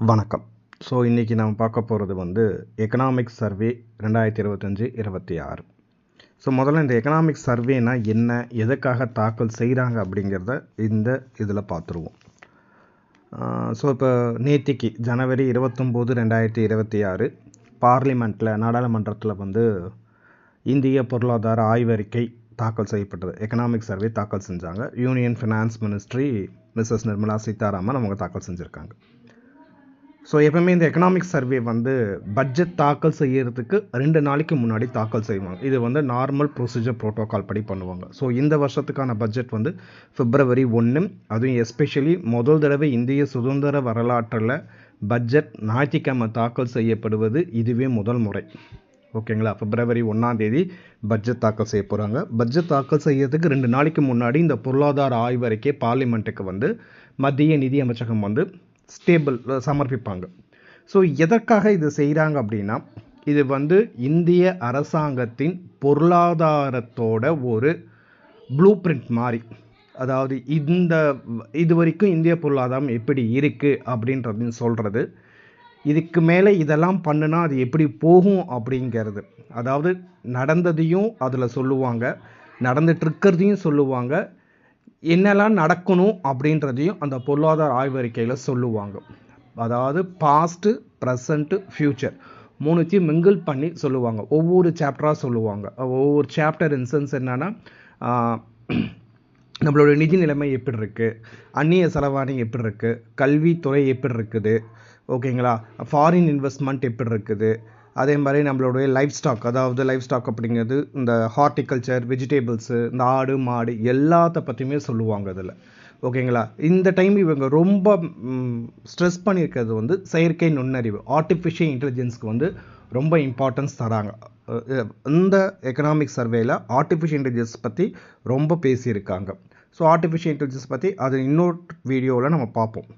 வணக்கம். ஸோ இன்றைக்கி நம்ம பார்க்க போகிறது எக்கனாமிக்ஸ் சர்வே 2025-26. ஸோ முதல்ல இந்த எக்கனாமிக்ஸ் சர்வேனா என்ன, எதுக்காக தாக்கல் செய்கிறாங்க அப்படிங்கிறத இந்த இதில் பார்த்துருவோம். ஸோ இப்போ நேத்திக்கு ஜனவரி 29, 2026 பார்லிமெண்ட்டில் நாடாளுமன்றத்தில் இந்திய பொருளாதார ஆய்வறிக்கை தாக்கல் செய்யப்பட்டது. எக்கனாமிக் சர்வே தாக்கல் செஞ்சாங்க. Union finance ministry Mrs Nirmala Sitharaman அவங்க தாக்கல் செஞ்சுருக்காங்க. ஸோ எப்பவுமே இந்த எக்கனாமிக் சர்வே பட்ஜெட் தாக்கல் செய்யறதுக்கு 2 நாளைக்கு முன்னாடி தாக்கல் செய்வாங்க. இது நார்மல் ப்ரொசீஜர் ப்ரோட்டோகால் படி பண்ணுவாங்க. ஸோ இந்த வருஷத்துக்கான பட்ஜெட் February 1, அதுவும் எஸ்பெஷலி முதல் தடவை இந்திய சுதந்திர வரலாற்றில் பட்ஜெட் ஞாயிற்றுக்கிழமை தாக்கல் செய்யப்படுவது இதுவே முதல் முறை. ஓகேங்களா? February 1 பட்ஜெட் தாக்கல் செய்ய போகிறாங்க. பட்ஜெட் தாக்கல் செய்யறதுக்கு 2 நாளைக்கு முன்னாடி இந்த பொருளாதார ஆய்வறிக்கை பார்லிமெண்ட்டுக்கு மத்திய நிதி அமைச்சகம் சமர்ப்பிப்பாங்க. ஸோ எதற்காக இது செய்கிறாங்க அப்படின்னா, இது இந்திய அரசாங்கத்தின் பொருளாதாரத்தோட ஒரு ப்ளூ பிரிண்ட் மாதிரி. அதாவது இது வரைக்கும் இந்திய பொருளாதாரம் எப்படி இருக்குது அப்படின்றதையும் சொல்கிறது. இதுக்கு மேலே இதெல்லாம் பண்ணுனா அது எப்படி போகும் அப்படிங்கிறது. அதாவது நடந்ததையும் அதில் சொல்லுவாங்க, நடந்துட்டுருக்கிறதையும் சொல்லுவாங்க, என்னெல்லாம் நடக்கணும் அப்படின்றதையும் அந்த பொருளாதார ஆய்வறிக்கையில் சொல்லுவாங்க. அதாவது பாஸ்ட்டு, ப்ரெசண்ட்டு, ஃப்யூச்சர் மூணுத்தையும் மிங்கிள் பண்ணி சொல்லுவாங்க. ஒவ்வொரு சாப்டராக சொல்லுவாங்க. ஒவ்வொரு சாப்டர் இன்சென்ஸ் என்னென்னா, நம்மளோட நிதி நிலைமை எப்படி இருக்குது, அந்நிய செலவாணி எப்படி இருக்குது, கல்வித்துறை எப்படி இருக்குது, ஓகேங்களா, ஃபாரின் இன்வெஸ்ட்மெண்ட் எப்படி இருக்குது, அதே மாதிரி நம்மளுடைய லைஃப் ஸ்டாக், அதாவது லைஃப் ஸ்டாக் அப்படிங்கிறது இந்த ஹார்டிகல்ச்சர், வெஜிடேபிள்ஸு, இந்த ஆடு மாடு எல்லாத்த பற்றியுமே சொல்லுவாங்க அதில். ஓகேங்களா? இந்த டைம் இவங்க ரொம்ப ஸ்ட்ரெஸ் பண்ணியிருக்கிறது செயற்கை நுண்ணறிவு, ஆர்டிஃபிஷியல் இன்டெலிஜென்ஸ்க்கு ரொம்ப இம்பார்ட்டன்ஸ் தராங்க. இந்த எக்கனாமிக் சர்வேயில் ஆர்டிஃபிஷியல் இன்டெலிஜென்ஸ் பற்றி ரொம்ப பேசியிருக்காங்க. ஸோ ஆர்டிஃபிஷியல் இன்டெலிஜென்ஸ் பற்றி அது இன்னொரு வீடியோவில் நம்ம பார்ப்போம்.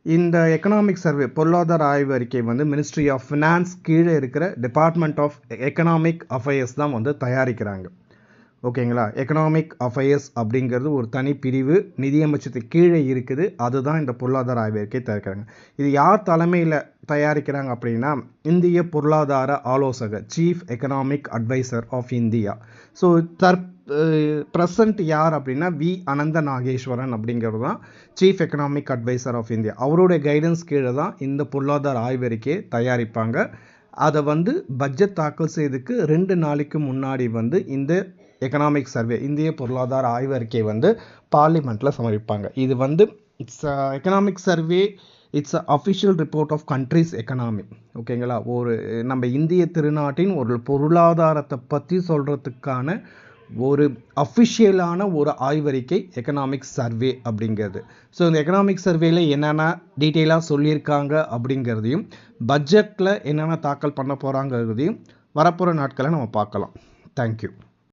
இந்த எக்கனாமிக் சர்வே பொருளாதார ஆய்வு அறிக்கை மினிஸ்ட்ரி ஆஃப் ஃபினான்ஸ் கீழே இருக்கிற டிபார்ட்மெண்ட் ஆஃப் எக்கனாமிக் அஃபேர்ஸ் தான் தயாரிக்கிறாங்க. ஓகேங்களா? எக்கனாமிக் அஃபேர்ஸ் அப்படிங்கிறது ஒரு தனி பிரிவு நிதியமைச்சத்துக்கு கீழே இருக்குது. அதுதான் இந்த பொருளாதார ஆய்வு அறிக்கை தயாரிக்கிறாங்க. இது யார் தலைமையில் தயாரிக்கிறாங்க அப்படின்னா, இந்திய பொருளாதார ஆலோசகர், chief economic adviser of India. So present யார் அப்படின்னா அனந்த நாகேஸ்வரன் அப்படிங்கிறது தான் chief economic adviser of India. அவருடைய கைடன்ஸ் கீழே தான் இந்த பொருளாதார ஆய்வறிக்கையை தயாரிப்பாங்க. அதை பட்ஜெட் தாக்கல் செய்ததுக்கு 2 நாளைக்கு முன்னாடி இந்த எக்கனாமிக் சர்வே, இந்திய பொருளாதார ஆய்வறிக்கை பார்லிமெண்ட்டில் சமர்ப்பிப்பாங்க. இது it's economic survey, it's official report of country's economy. ஓகேங்களா? ஒரு நம்ம இந்திய திருநாட்டின் ஒரு பொருளாதாரத்தை பற்றி சொல்கிறதுக்கான ஒரு அஃபிஷியலான ஒரு ஆய்வறிக்கை எக்கனாமிக் சர்வே அப்படிங்கிறது. ஸோ இந்த எக்கனாமிக் சர்வேல என்னென்ன டீட்டெயிலாக சொல்லியிருக்காங்க அப்படிங்கிறதையும், பட்ஜெட்டில் என்னென்ன தாக்கல் பண்ண போகிறாங்கிறதையும் வரப்போகிற நாட்களை நம்ம பார்க்கலாம். தேங்க்யூ.